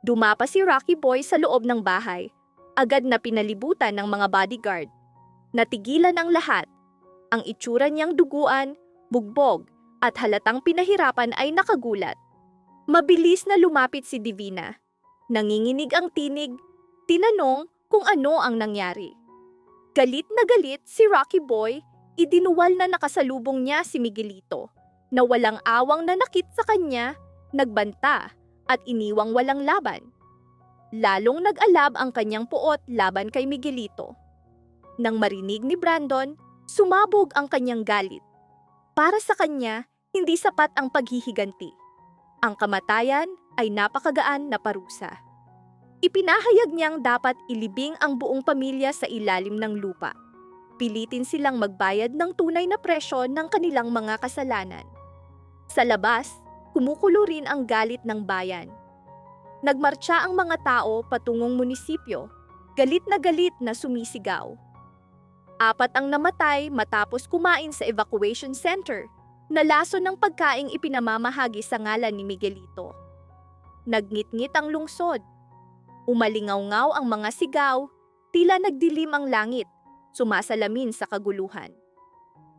Dumapa si Rocky Boy sa loob ng bahay. Agad na pinalibutan ng mga bodyguard. Natigilan ang lahat. Ang itsura niyang duguan, bugbog, at halatang pinahirapan ay nakagulat. Mabilis na lumapit si Divina. Nanginginig ang tinig, tinanong kung ano ang nangyari. Galit na galit si Rocky Boy, idinuwal na nakasalubong niya si Miguelito, na walang awang nanakit sa kanya, nagbanta, at iniwang walang laban. Lalong nag-alab ang kanyang puot laban kay Miguelito. Nang marinig ni Brandon, sumabog ang kanyang galit. Para sa kanya, hindi sapat ang paghihiganti. Ang kamatayan ay napakagaan na parusa. Ipinahayag niyang dapat ilibing ang buong pamilya sa ilalim ng lupa. Pilitin silang magbayad ng tunay na presyo ng kanilang mga kasalanan. Sa labas, kumukulo rin ang galit ng bayan. Nagmartsa ang mga tao patungong munisipyo, galit na sumisigaw. 4 ang namatay matapos kumain sa evacuation center, na laso ng pagkaing ipinamamahagi sa ngalan ni Miguelito. Nagngit-ngit ang lungsod. Umalingaw-ngaw ang mga sigaw, tila nagdilim ang langit, sumasalamin sa kaguluhan.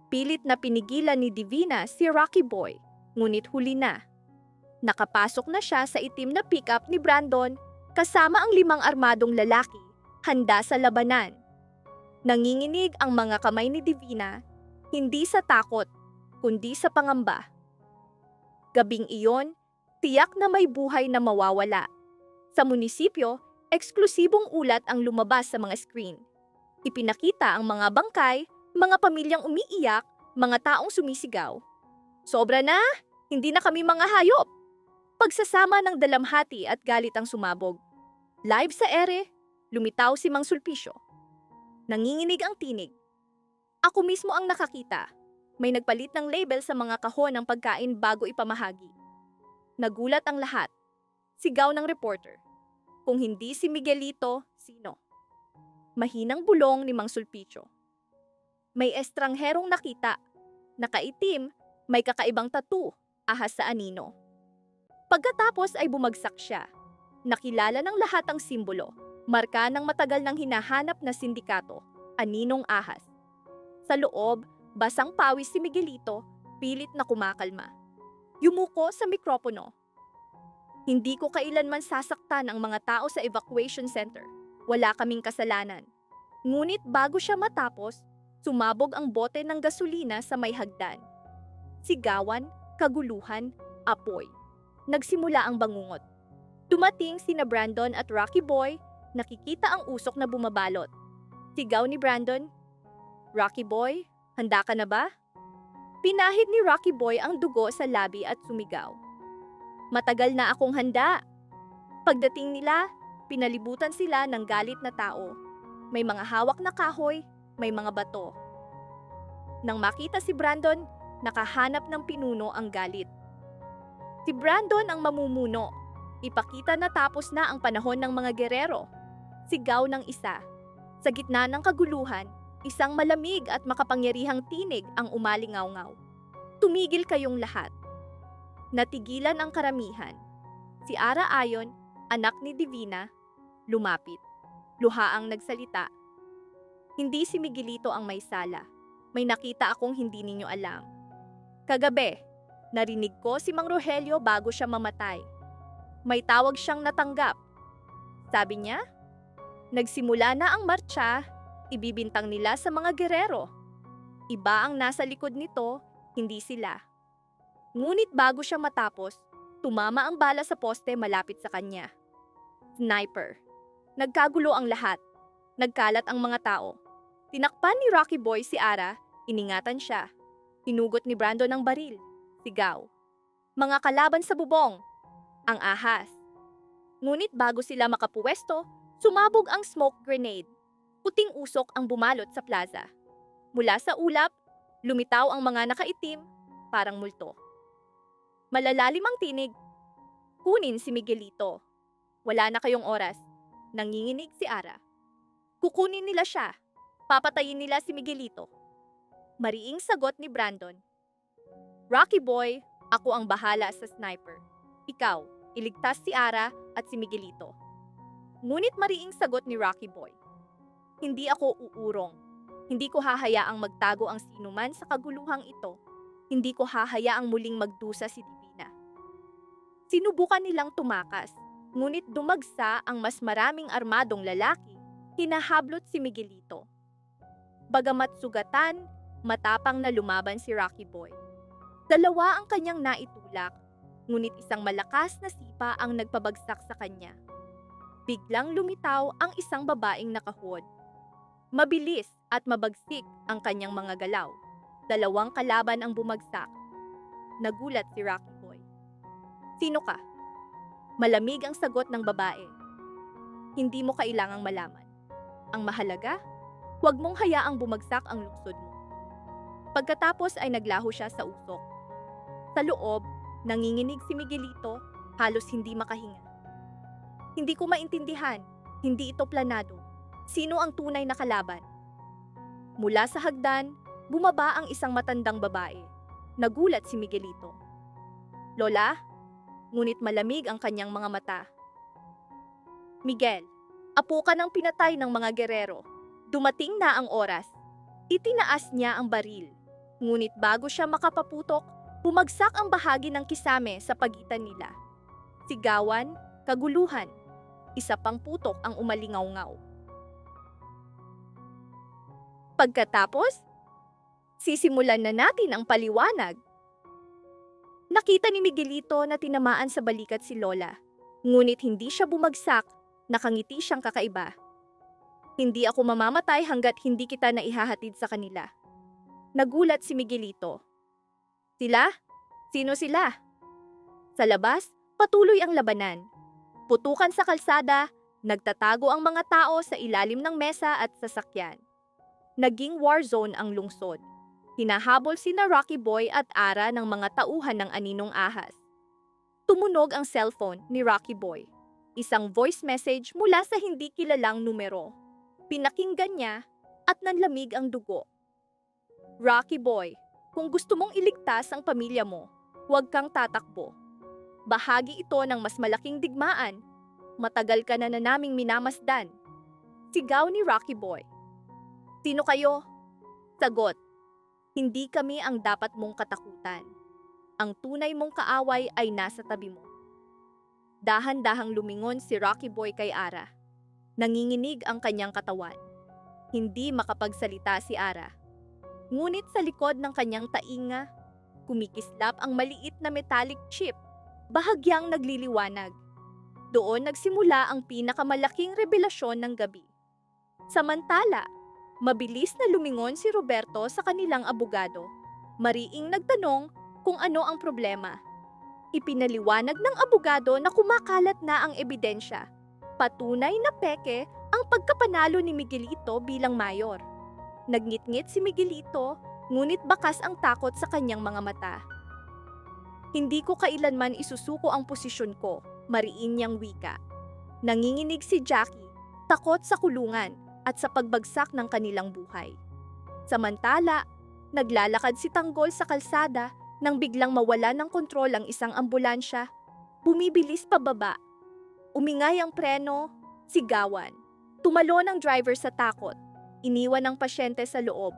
Pilit na pinigilan ni Divina si Rocky Boy, ngunit huli na. Nakapasok na siya sa itim na pickup ni Brandon kasama ang 5 armadong lalaki, handa sa labanan. Nanginginig ang mga kamay ni Divina, hindi sa takot, kundi sa pangamba. Gabing iyon, tiyak na may buhay na mawawala. Sa munisipyo, eksklusibong ulat ang lumabas sa mga screen. Ipinakita ang mga bangkay, mga pamilyang umiiyak, mga taong sumisigaw. Sobra na! Hindi na kami mga hayop! Pagsasama ng dalamhati at galit ang sumabog. Live sa ere, lumitaw si Mang Sulpicio. Nanginginig ang tinig. Ako mismo ang nakakita. May nagpalit ng label sa mga kahon ng pagkain bago ipamahagi. Nagulat ang lahat. Sigaw ng reporter. Kung hindi si Miguelito, sino? Mahinang bulong ni Mang Sulpicio. May estrangherong nakita. Nakaitim, may kakaibang tattoo, ahas sa anino. Pagkatapos ay bumagsak siya. Nakilala ng lahat ang simbolo. Marka ng matagal nang hinahanap na sindikato, aninong ahas. Sa loob, basang pawis si Miguelito, pilit na kumakalma. Yumuko sa mikropono. Hindi ko kailanman sasaktan ang mga tao sa evacuation center. Wala kaming kasalanan. Ngunit bago siya matapos, sumabog ang bote ng gasolina sa may hagdan. Sigawan, kaguluhan, apoy. Nagsimula ang bangungot. Dumating sina Brandon at Rocky Boy, nakikita ang usok na bumabalot. Sigaw ni Brandon, "Rocky Boy, handa ka na ba?" Pinahid ni Rocky Boy ang dugo sa labi at sumigaw. "Matagal na akong handa." Pagdating nila, pinalibutan sila ng galit na tao. May mga hawak na kahoy, may mga bato. Nang makita si Brandon, nakahanap ng pinuno ang galit. Si Brandon ang mamumuno. Ipakita na tapos na ang panahon ng mga gerero. Sigaw ng isa. Sa gitna ng kaguluhan, isang malamig at makapangyarihang tinig ang umalingaw-ngaw. "Tumigil kayong lahat." Natigilan ang karamihan. Si Ara Ayon, anak ni Divina, lumapit. Luhaang nagsalita. "Hindi si Miguelito ang may sala. May nakita akong hindi ninyo alam. Kagabi, narinig ko si Mang Rogelio bago siya mamatay. May tawag siyang natanggap. Sabi niya, nagsimula na ang martsa, ibibintang nila sa mga gerero. Iba ang nasa likod nito, hindi sila. Ngunit bago siya matapos, tumama ang bala sa poste malapit sa kanya. Sniper. Nagkagulo ang lahat. Nagkalat ang mga tao. Tinakpan ni Rocky Boy si Ara, iningatan siya. Hinugot ni Brandon ang baril. Sigaw. Mga kalaban sa bubong. Ang ahas. Ngunit bago sila makapuwesto, sumabog ang smoke grenade. Puting usok ang bumalot sa plaza. Mula sa ulap, lumitaw ang mga nakaitim, parang multo. Malalalim ang tinig. Kunin si Miguelito. Wala na kayong oras. Nanginginig si Ara. Kukunin nila siya. Papatayin nila si Miguelito. Mariing sagot ni Brandon. Rocky Boy, ako ang bahala sa sniper. Ikaw, iligtas si Ara at si Miguelito. Ngunit mariing sagot ni Rocky Boy, "Hindi ako uurong. Hindi ko hahayaang magtago ang sinuman sa kaguluhang ito. Hindi ko hahayaang muling magdusa si Divina." Sinubukan nilang tumakas, ngunit dumagsa ang mas maraming armadong lalaki, hinahablot si Miguelito. Bagamat sugatan, matapang na lumaban si Rocky Boy. Dalawa ang kanyang naitulak, ngunit isang malakas na sipa ang nagpabagsak sa kanya. Biglang lumitaw ang isang babaeng nakahod. Mabilis at mabagsik ang kanyang mga galaw. Dalawang kalaban ang bumagsak. Nagulat si Rocky Boy. "Sino ka?" Malamig ang sagot ng babae. "Hindi mo kailangang malaman. Ang mahalaga, huwag mong hayaang bumagsak ang lungsod mo." Pagkatapos ay naglaho siya sa usok. Sa loob, nanginginig si Miguelito, halos hindi makahinga. "Hindi ko maintindihan, hindi ito planado. Sino ang tunay na kalaban?" Mula sa hagdan, bumaba ang isang matandang babae. Nagulat si Miguelito. "Lola?" Ngunit malamig ang kanyang mga mata. "Miguel, apo ka ng pinatay ng mga gerero. Dumating na ang oras." Itinaas niya ang baril. Ngunit bago siya makapaputok, bumagsak ang bahagi ng kisame sa pagitan nila. Sigawan, kaguluhan. Isa pang putok ang umalingaw-ngaw. Pagkatapos, sisimulan na natin ang paliwanag. Nakita ni Miguelito na tinamaan sa balikat si Lola. Ngunit hindi siya bumagsak, nakangiti siyang kakaiba. "Hindi ako mamamatay hanggat hindi kita naihahatid sa kanila." Nagulat si Miguelito. "Sila? Sino sila?" Sa labas, patuloy ang labanan. Putukan sa kalsada, nagtatago ang mga tao sa ilalim ng mesa at sasakyan. Naging war zone ang lungsod. Hinahabol sina Rocky Boy at Ara ng mga tauhan ng aninong ahas. Tumunog ang cellphone ni Rocky Boy. Isang voice message mula sa hindi kilalang numero. Pinakinggan niya at nanlamig ang dugo. "Rocky Boy, kung gusto mong iligtas ang pamilya mo, huwag kang tatakbo. Bahagi ito ng mas malaking digmaan. Matagal ka na naming minamasdan." Sigaw ni Rocky Boy. "Sino kayo?" Sagot, "Hindi kami ang dapat mong katakutan. Ang tunay mong kaaway ay nasa tabi mo." Dahan-dahang lumingon si Rocky Boy kay Ara. Nanginginig ang kanyang katawan. Hindi makapagsalita si Ara. Ngunit sa likod ng kanyang tainga, kumikislap ang maliit na metallic chip, bahagyang nagliliwanag. Doon nagsimula ang pinakamalaking revelasyon ng gabi. Samantala, mabilis na lumingon si Roberto sa kanilang abogado. Mariing nagtanong kung ano ang problema. Ipinaliwanag ng abogado na kumakalat na ang ebidensya. Patunay na peke ang pagkapanalo ni Miguelito bilang mayor. Nagngit-ngit si Miguelito, ngunit bakas ang takot sa kanyang mga mata. "Hindi ko kailanman isusuko ang posisyon ko," mariin niyang wika. Nanginginig si Jackie, takot sa kulungan at sa pagbagsak ng kanilang buhay. Samantala, naglalakad si Tanggol sa kalsada nang biglang mawala ng kontrol ang isang ambulansya. Bumibilis pababa. Umingay ang preno, sigawan. Tumalon ang driver sa takot. Iniwan ang pasyente sa loob.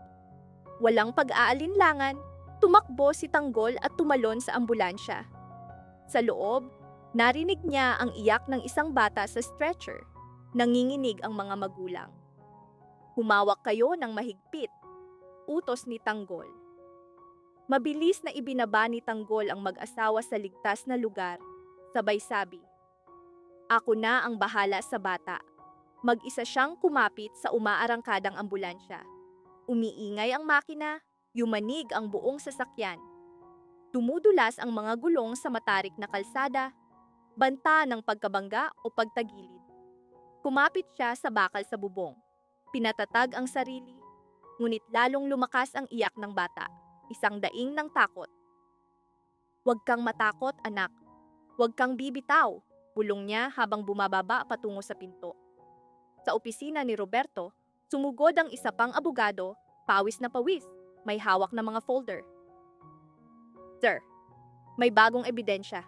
Walang pag-aalinlangan, tumakbo si Tanggol at tumalon sa ambulansya. Sa loob, narinig niya ang iyak ng isang bata sa stretcher. Nanginginig ang mga magulang. "Humawak kayo ng mahigpit," utos ni Tanggol. Mabilis na ibinaba ni Tanggol ang mag-asawa sa ligtas na lugar. Sabay sabi, "Ako na ang bahala sa bata." Mag-isa siyang kumapit sa umaarangkadang ambulansya. Umiingay ang makina, yumanig ang buong sasakyan. Dumudulas ang mga gulong sa matarik na kalsada, banta ng pagkabangga o pagtagilid. Kumapit siya sa bakal sa bubong. Pinatatag ang sarili, ngunit lalong lumakas ang iyak ng bata, isang daing ng takot. "Huwag kang matakot, anak. Huwag kang bibitaw," bulong niya habang bumababa patungo sa pinto. Sa opisina ni Roberto, sumugod ang isa pang abogado, pawis na pawis, may hawak na mga folder. "Sir, may bagong ebidensya."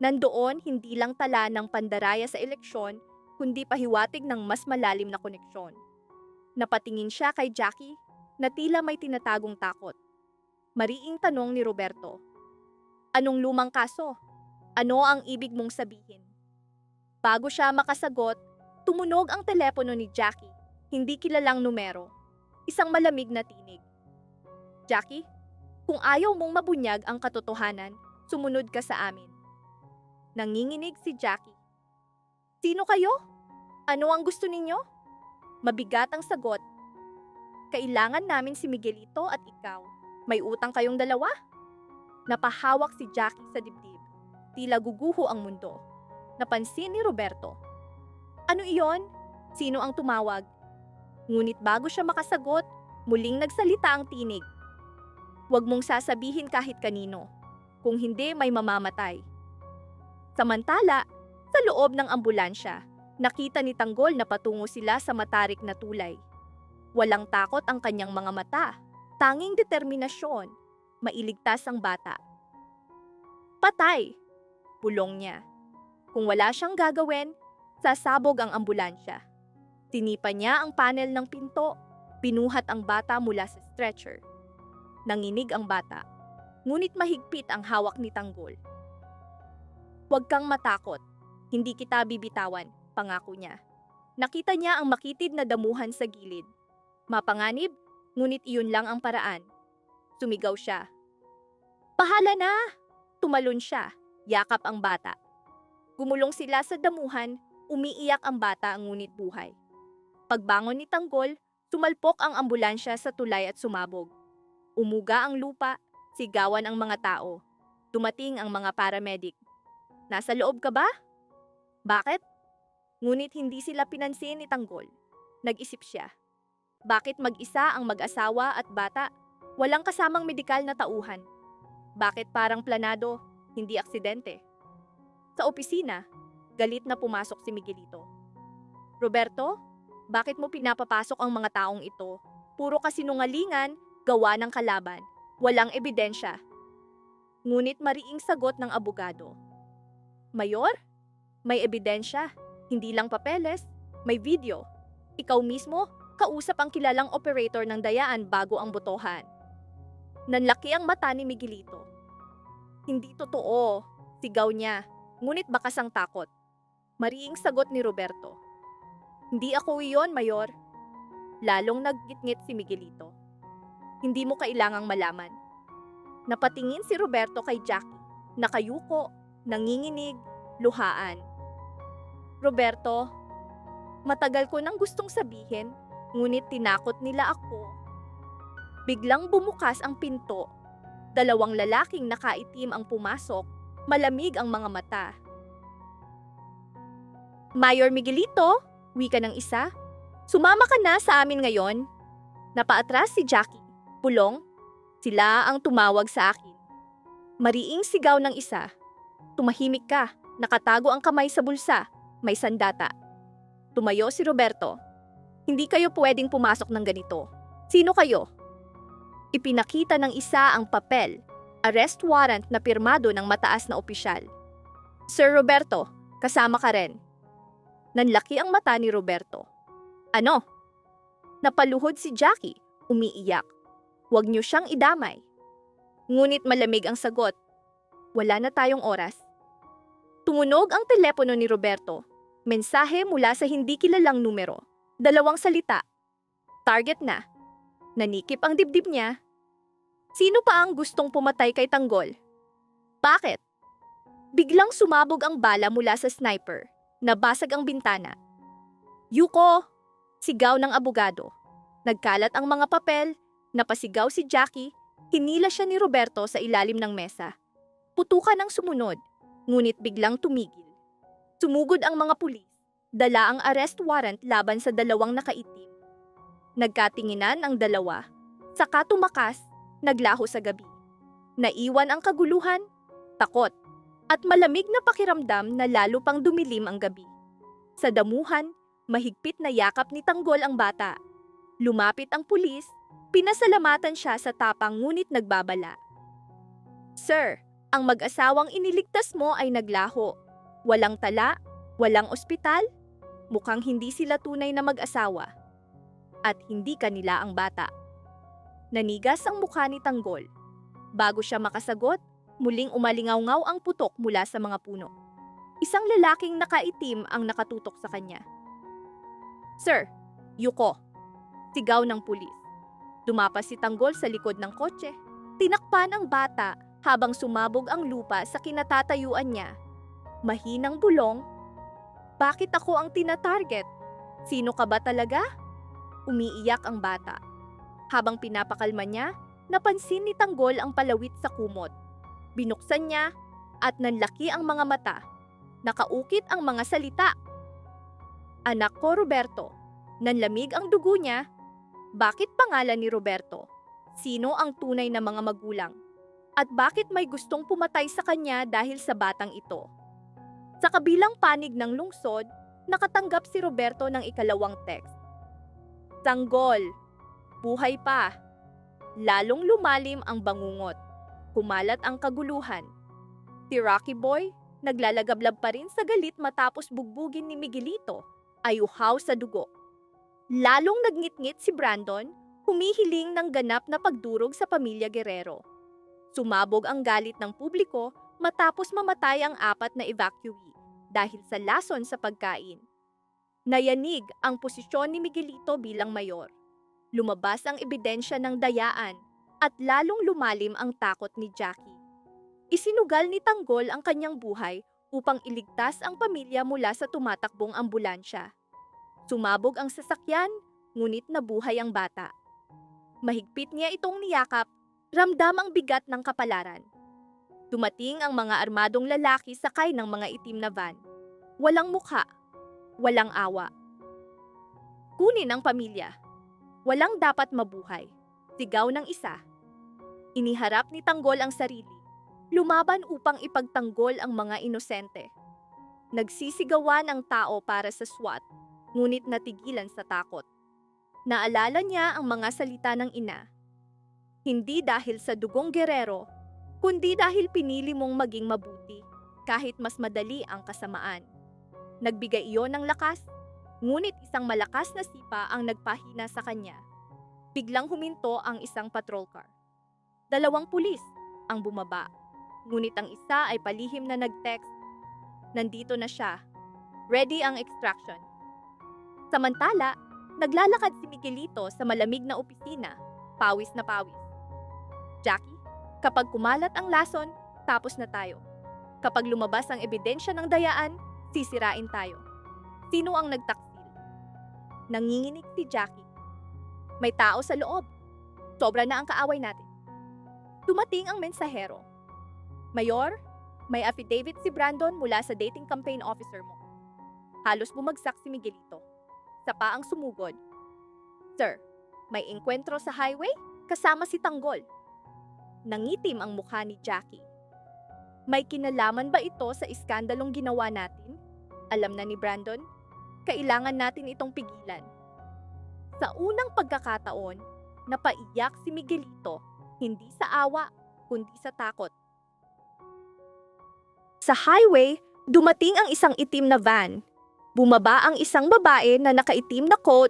Nandoon hindi lang tala ng pandaraya sa eleksyon, kundi pahiwatig ng mas malalim na koneksyon. Napatingin siya kay Jackie na tila may tinatagong takot. Mariing tanong ni Roberto, "Anong lumang kaso? Ano ang ibig mong sabihin?" Bago siya makasagot, tumunog ang telepono ni Jackie, hindi kilalang numero. Isang malamig na tinig. "Jackie, kung ayaw mong mabunyag ang katotohanan, sumunod ka sa amin." Nanginginig si Jackie. "Sino kayo? Ano ang gusto ninyo?" Mabigat ang sagot. "Kailangan namin si Miguelito at ikaw. May utang kayong dalawa?" Napahawak si Jackie sa dibdib. Tila guguho ang mundo. Napansin ni Roberto. "Ano iyon? Sino ang tumawag?" Ngunit bago siya makasagot, muling nagsalita ang tinig. "Huwag mong sasabihin kahit kanino. Kung hindi, may mamamatay." Samantala, sa loob ng ambulansya, nakita ni Tanggol na patungo sila sa matarik na tulay. Walang takot ang kanyang mga mata, tanging determinasyon, mailigtas ang bata. "Patay!" bulong niya. Kung wala siyang gagawin, sasabog ang ambulansya. Tinipa niya ang panel ng pinto, pinuhat ang bata mula sa stretcher. Nanginig ang bata, ngunit mahigpit ang hawak ni Tanggol. "Huwag kang matakot, hindi kita bibitawan," pangako niya. Nakita niya ang makitid na damuhan sa gilid. Mapanganib, ngunit iyon lang ang paraan. Sumigaw siya. "Bahala na!" Tumalon siya, yakap ang bata. Gumulong sila sa damuhan, umiiyak ang bata ngunit buhay. Pagbangon ni Tanggol, sumalpok ang ambulansya sa tulay at sumabog. Umuga ang lupa, sigawan ang mga tao. Dumating ang mga paramedic. "Nasa loob ka ba?" "Bakit?" Ngunit hindi sila pinansin ni Tanggol. Nag-isip siya. Bakit mag-isa ang mag-asawa at bata? Walang kasamang medikal na tauhan. Bakit parang planado, hindi aksidente? Sa opisina, galit na pumasok si Miguelito. "Roberto, bakit mo pinapapasok ang mga taong ito? Puro kasinungalingan, gawa ng kalaban. Walang ebidensya." Ngunit mariing sagot ng abogado. "Mayor, may ebidensya. Hindi lang papeles, may video. Ikaw mismo, kausap ang kilalang operator ng dayaan bago ang botohan." Nanlaki ang mata ni Miguelito. "Hindi totoo," sigaw niya, ngunit bakas ang takot. Mariing sagot ni Roberto. "Hindi ako iyon, Mayor." Lalong naggitngit si Miguelito. "Hindi mo kailangang malaman." Napatingin si Roberto kay Jackie, nakayuko, nanginginig, luhaan. "Roberto, matagal ko nang gustong sabihin, ngunit tinakot nila ako." Biglang bumukas ang pinto. 2 lalaking nakaitim ang pumasok, malamig ang mga mata. "Mayor Miguelito," wika ng isa, "sumama ka na sa amin ngayon." Napaatras si Jackie, bulong, "Sila ang tumawag sa akin." Mariing sigaw ng isa, "Tumahimik ka, nakatago ang kamay sa bulsa, may sandata." Tumayo si Roberto. "Hindi kayo pwedeng pumasok ng ganito. Sino kayo?" Ipinakita ng isa ang papel, arrest warrant na pirmado ng mataas na opisyal. "Sir Roberto, kasama ka rin." Nanlaki ang mata ni Roberto. "Ano?" Napaluhod si Jackie, umiiyak. "Huwag niyo siyang idamay." Ngunit malamig ang sagot. "Wala na tayong oras." Tumunog ang telepono ni Roberto. Mensahe mula sa hindi kilalang numero. 2 salita. "Target na." Nanikip ang dibdib niya. Sino pa ang gustong pumatay kay Tanggol? Bakit? Biglang sumabog ang bala mula sa sniper. Nabasag ang bintana. "Yuko!" Sigaw ng abogado. Nagkalat ang mga papel, napasigaw si Jackie, hinila siya ni Roberto sa ilalim ng mesa. Putukan ang sumunod, ngunit biglang tumigil. Sumugod ang mga pulis, dala ang arrest warrant laban sa 2 nakaitim. Nagkatinginan ang 2, saka tumakas, naglaho sa gabi. Naiwan ang kaguluhan, takot, at malamig na pakiramdam na lalo pang dumilim ang gabi. Sa damuhan, mahigpit na yakap ni Tanggol ang bata. Lumapit ang pulis, pinasalamatan siya sa tapang ngunit nagbabala. "Sir, Ang mag-asawang iniligtas mo ay naglaho. Walang tala, walang ospital, mukhang hindi sila tunay na mag-asawa. At hindi kanila ang bata. Nanigas ang mukha ni Tanggol. Bago siya makasagot, muling umalingaw-ngaw ang putok mula sa mga puno. Isang lalaking nakaitim ang nakatutok sa kanya. "Sir, yuko!" Sigaw ng pulis. Dumapas si Tanggol sa likod ng kotse. Tinakpan ang bata habang sumabog ang lupa sa kinatatayuan niya. Mahinang bulong, "Bakit ako ang tina-target? Sino ka ba talaga?" Umiiyak ang bata. Habang pinapakalma niya, napansin ni Tanggol ang palawit sa kumot. Binuksan niya at nanlaki ang mga mata. Nakaukit ang mga salita. "Anak ko, Roberto." Nanlamig ang dugo niya. Bakit pangalan ni Roberto? Sino ang tunay na mga magulang? At bakit may gustong pumatay sa kanya dahil sa batang ito? Sa kabilang panig ng lungsod, nakatanggap si Roberto ng ikalawang text. "Tanggol, buhay pa." Lalong lumalim ang bangungot. Kumalat ang kaguluhan. Si Rocky Boy, naglalagablab pa rin sa galit matapos bugbugin ni Miguelito, ay uhaw sa dugo. Lalong nagngit-ngit si Brandon, humihiling ng ganap na pagdurog sa pamilya Guerrero. Sumabog ang galit ng publiko matapos mamatay ang 4 na evacuee dahil sa lason sa pagkain. Nayanig ang posisyon ni Miguelito bilang mayor. Lumabas ang ebidensya ng dayaan at lalong lumalim ang takot ni Jackie. Isinugal ni Tanggol ang kanyang buhay upang iligtas ang pamilya mula sa tumatakbong ambulansya. Sumabog ang sasakyan, ngunit nabuhay ang bata. Mahigpit niya itong niyakap, ramdam ang bigat ng kapalaran. Dumating ang mga armadong lalaki sakay ng mga itim na van. Walang mukha, walang awa. "Kunin ang pamilya. Walang dapat mabuhay." Sigaw ng isa. Iniharap ni Tanggol ang sarili. Lumaban upang ipagtanggol ang mga inosente. Nagsisigawan ang tao para sa SWAT, ngunit natigilan sa takot. Naalala niya ang mga salita ng ina. "Hindi dahil sa dugong Guerrero, kundi dahil pinili mong maging mabuti, kahit mas madali ang kasamaan." Nagbigay iyon ng lakas, ngunit isang malakas na sipa ang nagpahina sa kanya. Biglang huminto ang isang patrol car. 2 pulis ang bumaba, ngunit ang isa ay palihim na nag-text, "Nandito na siya. Ready ang extraction." Samantala, naglalakad si Miguelito sa malamig na opisina, pawis na pawis. "Jackie, kapag kumalat ang lason, tapos na tayo. Kapag lumabas ang ebidensya ng dayaan, sisirain tayo." Sino ang nagtaksil? Nanginginig si Jackie. "May tao sa loob. Sobra na ang kaaway natin." Dumating ang mensahero. "Mayor, may affidavit si Brandon mula sa dating campaign officer mo." Halos bumagsak si Miguelito. Sa pa ang sumugod. "Sir, may engkwentro sa highway kasama si Tanggol." Nangitim ang mukha ni Jackie. May kinalaman ba ito sa iskandalong ginawa natin? Alam na ni Brandon, kailangan natin itong pigilan. Sa unang pagkakataon, napaiyak si Miguelito, hindi sa awa, kundi sa takot. Sa highway, dumating ang isang itim na van. Bumaba ang isang babae na nakaitim na coat,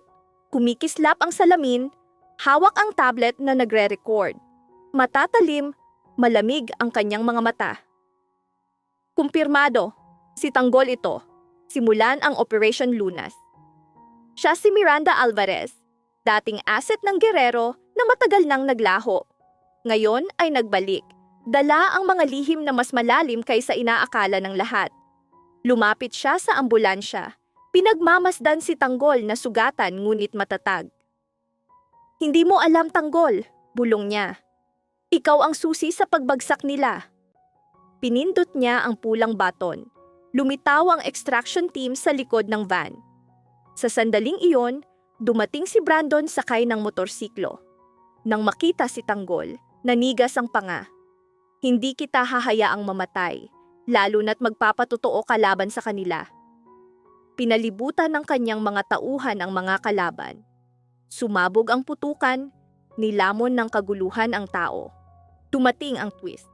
kumikislap ang salamin, hawak ang tablet na nagre-record. Matatalim, malamig ang kanyang mga mata. Kumpirmado, si Tanggol ito. Simulan ang Operation Lunas. Siya si Miranda Alvarez, dating asset ng Guerrero na matagal nang naglaho. Ngayon ay nagbalik. Dala ang mga lihim na mas malalim kaysa inaakala ng lahat. Lumapit siya sa ambulansya. Pinagmamasdan si Tanggol na sugatan ngunit matatag. "Hindi mo alam, Tanggol," bulong niya. "Ikaw ang susi sa pagbagsak nila." Pinindot niya ang pulang button. Lumitaw ang extraction team sa likod ng van. Sa sandaling iyon, dumating si Brandon sakay ng motorsiklo. Nang makita si Tanggol, nanigas ang panga. "Hindi kita hahayaang mamatay, lalo na't magpapatotoo ka laban sa kanila." Pinalibutan ng kanyang mga tauhan ang mga kalaban. Sumabog ang putukan, nilamon ng kaguluhan ang tao. Dumating ang twist.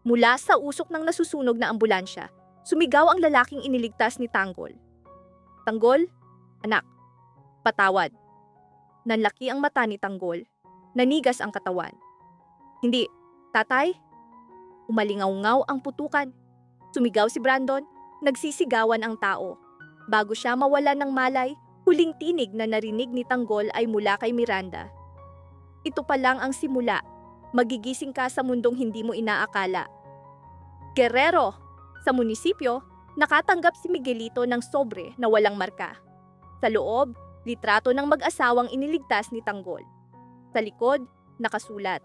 Mula sa usok ng nasusunog na ambulansya, sumigaw ang lalaking iniligtas ni Tanggol. Tanggol, anak, patawad. Nanlaki ang mata ni Tanggol. Nanigas ang katawan. Hindi, tatay. Umalingaw-ngaw ang putukan. Sumigaw si Brandon, nagsisigawan ang tao. Bago siya mawala ng malay, huling tinig na narinig ni Tanggol ay mula kay Miranda. Ito pa lang ang simula. Magigising ka sa mundong hindi mo inaakala. Guerrero, sa munisipyo, nakatanggap si Miguelito ng sobre na walang marka. Sa loob, litrato ng mag-asawang iniligtas ni Tanggol. Sa likod, nakasulat.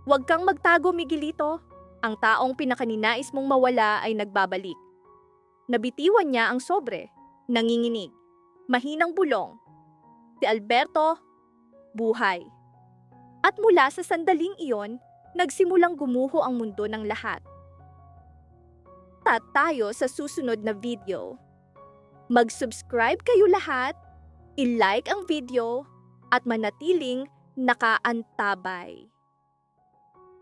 Huwag kang magtago, Miguelito. Ang taong pinakaninais mong mawala ay nagbabalik. Nabitiwan niya ang sobre, nanginginig. Mahinang bulong. Si Alberto, buhay. At mula sa sandaling iyon, nagsimulang gumuho ang mundo ng lahat. Tayo sa susunod na video. Mag-subscribe kayo lahat, i-like ang video, at manatiling nakaantabay.